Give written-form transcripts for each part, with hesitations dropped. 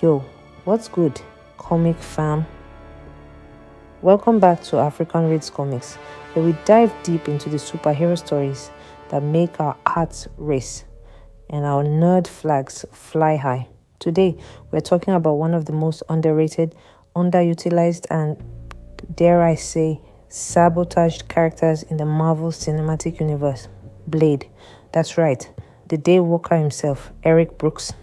Yo, what's good, comic fam? Welcome back to African Reads Comics, where we dive deep into the superhero stories that make our hearts race and our nerd flags fly high. Today, we're talking about one of the most underrated, underutilized, and dare I say, sabotaged characters in the Marvel Cinematic Universe, Blade. That's right, the Daywalker himself, Eric Brooks.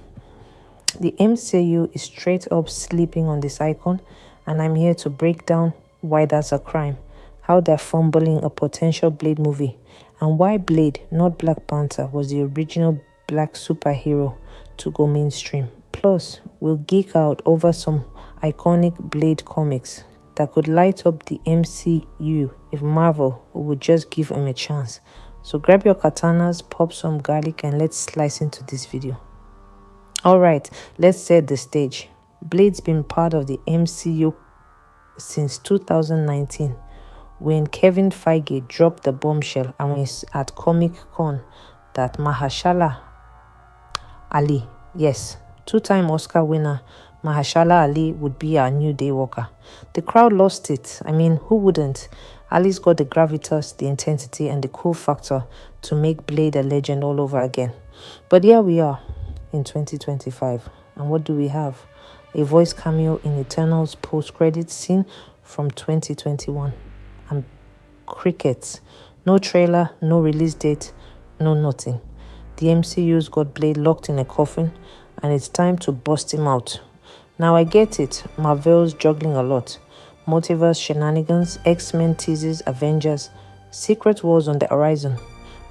The MCU is straight up sleeping on this icon, and I'm here to break down why that's a crime, how they're fumbling a potential Blade movie, and why Blade, not Black Panther, was the original black superhero to go mainstream. Plus, we'll geek out over some iconic Blade comics that could light up the MCU if Marvel would just give him a chance. So grab your katanas, pop some garlic, and let's slice into this video. Alright, let's set the stage. Blade's been part of the MCU since 2019, when Kevin Feige dropped the bombshell and was at Comic Con that Mahershala Ali, yes, two-time Oscar winner Mahershala Ali would be our new Daywalker. The crowd lost it. I mean, who wouldn't? Ali's got the gravitas, the intensity, and the cool factor to make Blade a legend all over again. But here we are in 2025, and what do we have? A voice cameo in Eternal's post-credit scene from 2021, and crickets. No trailer, no release date, no nothing. The MCU's got Blade locked in a coffin, and it's time to bust him out. Now I get it, Marvel's juggling a lot. Multiverse shenanigans, X-Men teases, Avengers, Secret Wars on the horizon.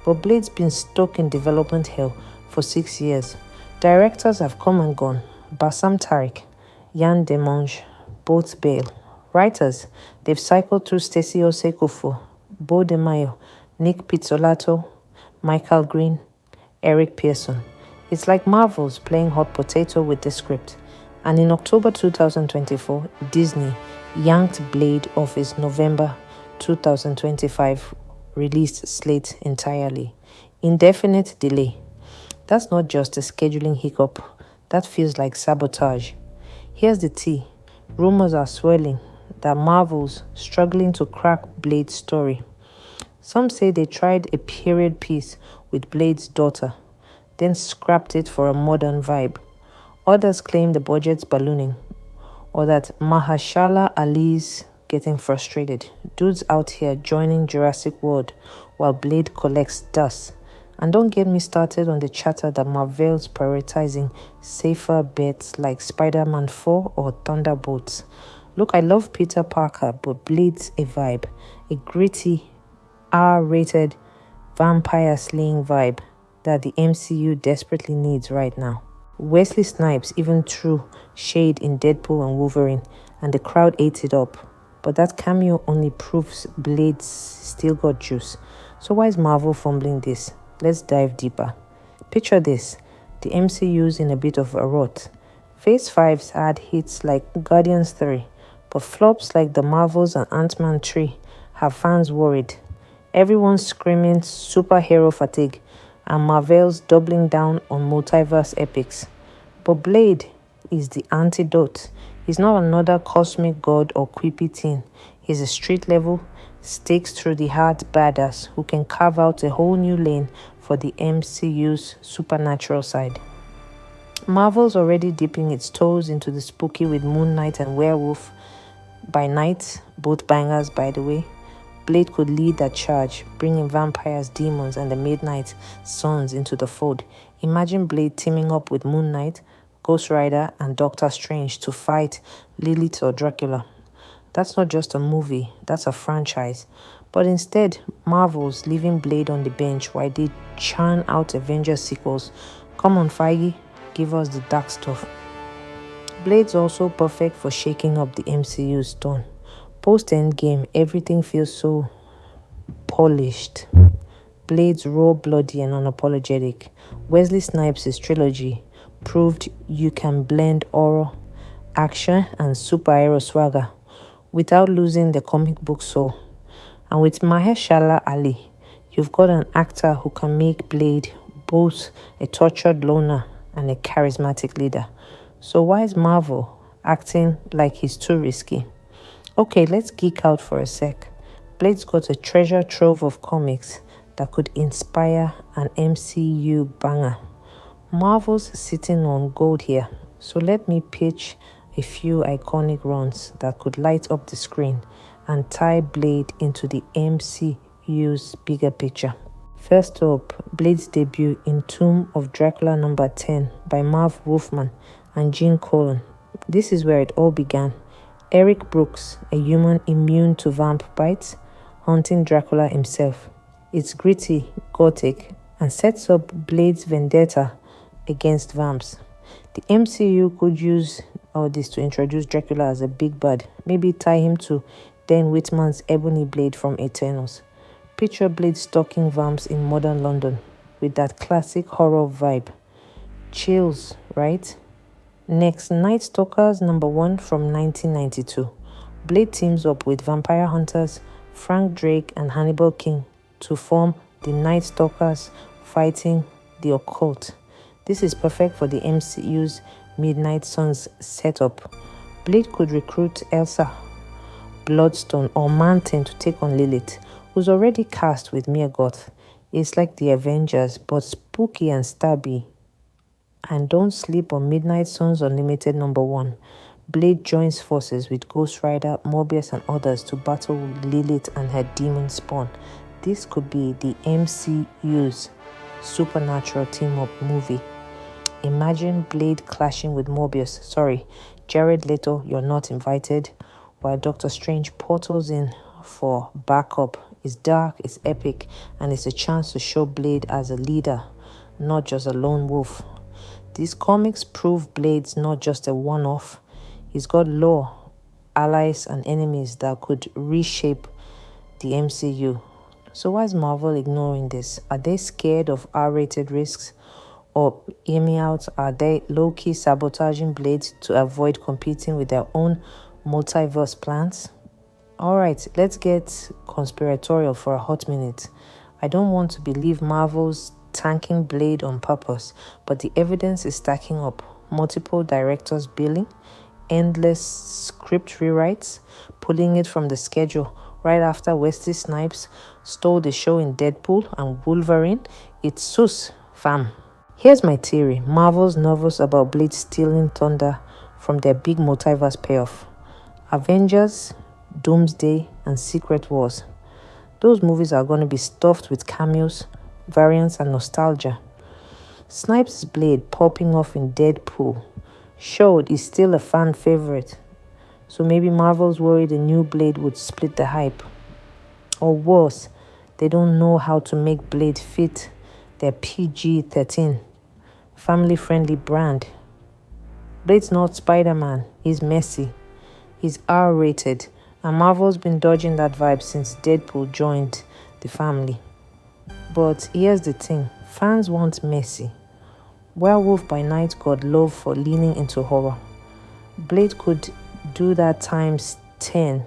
But Blade's been stuck in development hell for 6 years. Directors have come and gone. Bassam Tariq, Yann Demange, both bail. Writers, they've cycled through Stacey Osekofo, Bo De Mayo, Nick Pizzolatto, Michael Green, Eric Pearson. It's like Marvel's playing hot potato with the script. And in October 2024, Disney yanked Blade off its November 2025 release slate entirely. Indefinite delay. That's not just a scheduling hiccup. That feels like sabotage. Here's the tea. Rumors are swirling that Marvel's struggling to crack Blade's story. Some say they tried a period piece with Blade's daughter, then scrapped it for a modern vibe. Others claim the budget's ballooning, or that Mahershala Ali's getting frustrated. Dudes out here joining Jurassic World while Blade collects dust. And don't get me started on the chatter that Marvel's prioritizing safer bets like Spider-Man 4 or Thunderbolts. Look, I love Peter Parker, but Blade's a vibe. A gritty, R-rated, vampire-slaying vibe that the MCU desperately needs right now. Wesley Snipes even threw shade in Deadpool and Wolverine, and the crowd ate it up. But that cameo only proves Blade's still got juice. So why is Marvel fumbling this? Let's dive deeper. Picture this, the MCU's in a bit of a rut. Phase 5's had hits like Guardians 3, but flops like the Marvels and Ant-Man 3 have fans worried. Everyone's screaming superhero fatigue, and Marvel's doubling down on multiverse epics. But Blade is the antidote. He's not another cosmic god or quippy teen. He's a street-level, stakes-through-the-heart badass who can carve out a whole new lane for the MCU's supernatural side. Marvel's already dipping its toes into the spooky with Moon Knight and Werewolf by Night, both bangers by the way. Blade could lead that charge, bringing vampires, demons, and the Midnight Suns into the fold. Imagine Blade teaming up with Moon Knight, Ghost Rider, and Doctor Strange to fight Lilith or Dracula. That's not just a movie, that's a franchise. But instead, Marvel's leaving Blade on the bench while they churn out Avengers sequels. Come on, Feige, give us the dark stuff. Blade's also perfect for shaking up the MCU's tone. Post-Endgame, everything feels so polished. Blade's raw, bloody, and unapologetic. Wesley Snipes' trilogy proved you can blend horror, action, and superhero swagger without losing the comic book soul. And with Mahershala Ali, you've got an actor who can make Blade both a tortured loner and a charismatic leader. So why is Marvel acting like he's too risky? Okay, let's geek out for a sec. Blade's got a treasure trove of comics that could inspire an MCU banger. Marvel's sitting on gold here, so let me pitch a few iconic runs that could light up the screen and tie Blade into the MCU's bigger picture. First up, Blade's debut in Tomb of Dracula number 10 by Marv Wolfman and Gene Colan. This is where it all began. Eric Brooks, a human immune to vamp bites, hunting Dracula himself. It's gritty, gothic, and sets up Blade's vendetta against vamps. The MCU could use all this to introduce Dracula as a big bad. Maybe tie him to Dan Whitman's Ebony Blade from Eternals. Picture Blade stalking vamps in modern London with that classic horror vibe. Chills, right? Next, Nightstalkers number 1 from 1992. Blade teams up with vampire hunters Frank Drake and Hannibal King to form the Nightstalkers fighting the occult. This is perfect for the MCU's Midnight Suns setup. Blade could recruit Elsa, Bloodstone, or Mantin to take on Lilith, who's already cast with Mia Goth. It's like the Avengers, but spooky and stabby. And don't sleep on Midnight Suns Unlimited number 1. Blade joins forces with Ghost Rider, Morbius, and others to battle Lilith and her demon spawn. This could be the MCU's supernatural team-up movie. Imagine Blade clashing with Morbius. Sorry, Jared Leto, you're not invited. While Doctor Strange portals in for backup. It's dark, it's epic, and it's a chance to show Blade as a leader, not just a lone wolf. These comics prove Blade's not just a one-off. He's got lore, allies, and enemies that could reshape the MCU. So why is Marvel ignoring this? Are they scared of R-rated risks? Or, hear me out, are they low-key sabotaging Blade to avoid competing with their own multiverse plans? Alright, let's get conspiratorial for a hot minute. I don't want to believe Marvel's tanking Blade on purpose, but the evidence is stacking up. Multiple directors billing, endless script rewrites, pulling it from the schedule right after Wesley Snipes stole the show in Deadpool and Wolverine. It's sus, fam. Here's my theory. Marvel's nervous about Blade stealing thunder from their big multiverse payoff. Avengers, Doomsday, and Secret Wars. Those movies are going to be stuffed with cameos, variants, and nostalgia. Snipes' Blade popping off in Deadpool showed he's still a fan favorite. So maybe Marvel's worried a new Blade would split the hype. Or worse, they don't know how to make Blade fit their PG-13, family-friendly brand. Blade's not Spider-Man. He's messy. He's R-rated. And Marvel's been dodging that vibe since Deadpool joined the family. But here's the thing. Fans want messy. Werewolf by Night got love for leaning into horror. Blade could do that times 10,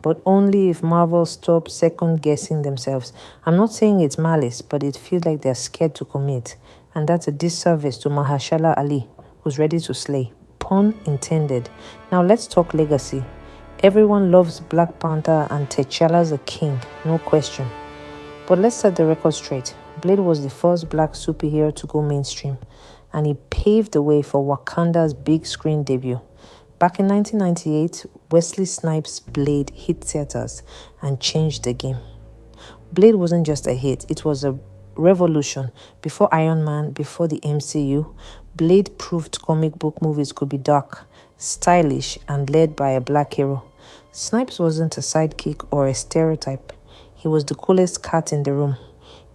but only if Marvel stops second-guessing themselves. I'm not saying it's malice, but it feels like they're scared to commit. And that's a disservice to Mahershala Ali, who's ready to slay. Pun intended. Now let's talk legacy. Everyone loves Black Panther and T'Challa's a king, no question. But let's set the record straight. Blade was the first black superhero to go mainstream, and he paved the way for Wakanda's big screen debut. Back in 1998, Wesley Snipes' Blade hit theaters and changed the game. Blade wasn't just a hit, it was a revolution. Before Iron Man, before the MCU, Blade proved comic book movies could be dark, stylish, and led by a black hero. Snipes wasn't a sidekick or a stereotype. He was the coolest cat in the room,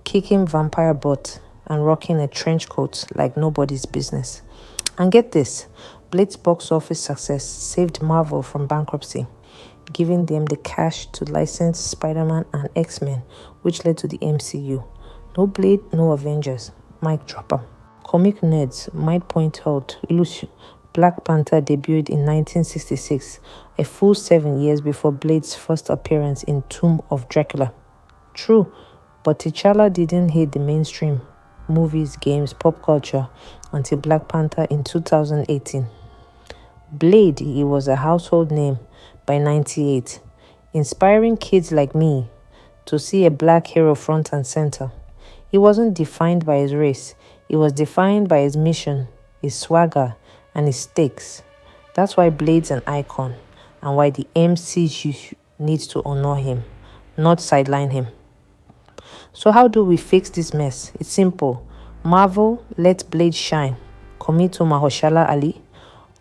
kicking vampire butt and rocking a trench coat like nobody's business. And get this, Blade's box office success saved Marvel from bankruptcy, giving them the cash to license Spider-Man and X-Men, which led to the MCU. No Blade, no Avengers. Mic dropper. Comic nerds might point out, Black Panther debuted in 1966, a full 7 years before Blade's first appearance in Tomb of Dracula. True, but T'Challa didn't hit the mainstream movies, games, pop culture until Black Panther in 2018. Blade, he was a household name by 98, inspiring kids like me to see a black hero front and center. He wasn't defined by his race, he was defined by his mission, his swagger, and his stakes. That's why Blade's an icon and why the MCU needs to honor him, not sideline him. So how do we fix this mess? It's simple. Marvel, let Blade shine. Commit to Mahershala Ali.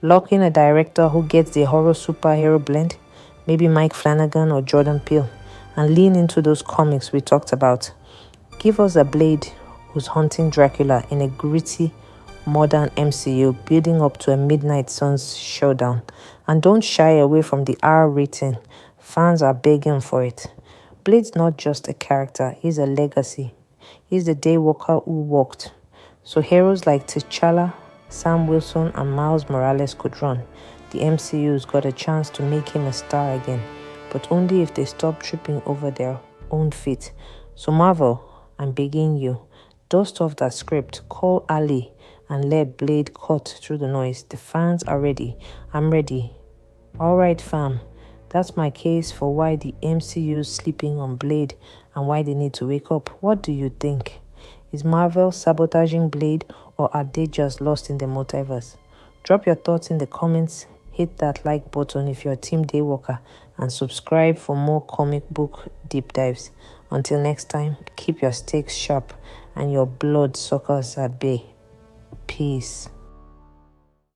Lock in a director who gets the horror superhero blend, maybe Mike Flanagan or Jordan Peele, and lean into those comics we talked about. Give us a Blade who's hunting Dracula in a gritty, modern MCU, building up to a Midnight Suns showdown. And don't shy away from the R rating. Fans are begging for it. Blade's not just a character, he's a legacy. He's the Daywalker who walked. So heroes like T'Challa, Sam Wilson, and Miles Morales could run. The MCU's got a chance to make him a star again, but only if they stop tripping over their own feet. So Marvel, I'm begging you, dust off that script, call Ali, and let Blade cut through the noise. The fans are ready. I'm ready. Alright fam, that's my case for why the MCU is sleeping on Blade and why they need to wake up. What do you think? Is Marvel sabotaging Blade, or are they just lost in the multiverse? Drop your thoughts in the comments, hit that like button if you're Team Daywalker, and subscribe for more comic book deep dives. Until next time, keep your stakes sharp and your blood suckers at bay. Peace.